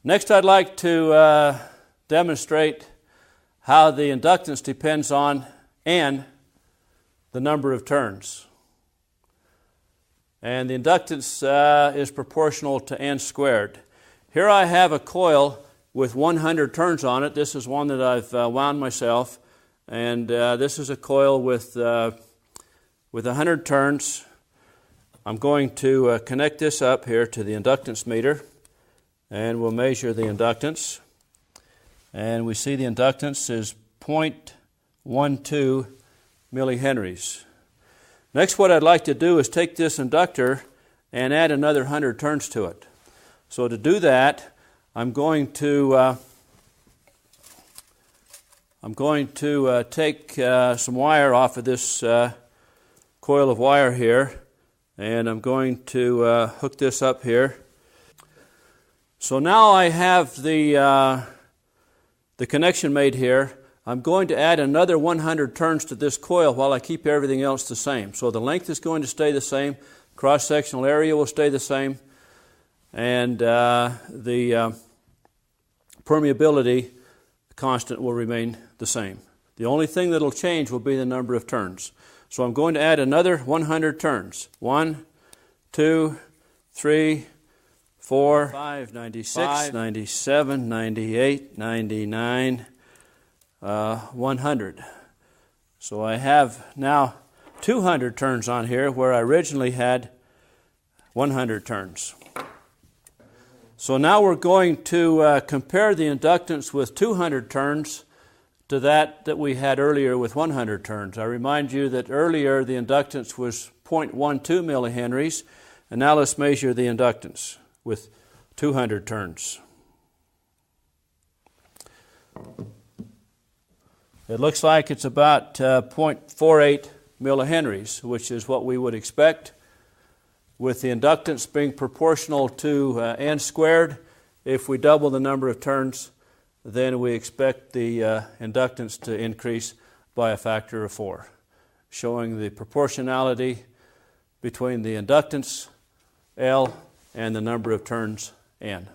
Next, I'd like to demonstrate how the inductance depends on N, the number of turns. And the inductance is proportional to N squared. Here I have a coil with 100 turns on it. This is one that I've wound myself. And this is a coil with 100 turns. I'm going to connect this up here to the inductance meter, and we'll measure the inductance. And we see the inductance is 0.12 millihenries. Next, what I'd like to do is take this inductor and add another 100 turns to it. So to do that, I'm going to take some wire off of this coil of wire here, and I'm going to hook this up here. So now I have the connection made here. I'm going to add another 100 turns to this coil while I keep everything else the same. So the length is going to stay the same, cross-sectional area will stay the same, and the permeability constant will remain the same. The only thing that will change will be the number of turns. So I'm going to add another 100 turns. 1, 2, 3, 4, 5, 96, 97, 98, 99, 100. So I have now 200 turns on here where I originally had 100 turns. So now we're going to compare the inductance with 200 turns to that we had earlier with 100 turns. I remind you that earlier the inductance was 0.12 millihenries, and now let's measure the inductance with 200 turns. It looks like it's about 0.48 millihenries, which is what we would expect. With the inductance being proportional to N squared, if we double the number of turns, then we expect the inductance to increase by a factor of 4, showing the proportionality between the inductance, L, and the number of turns, N.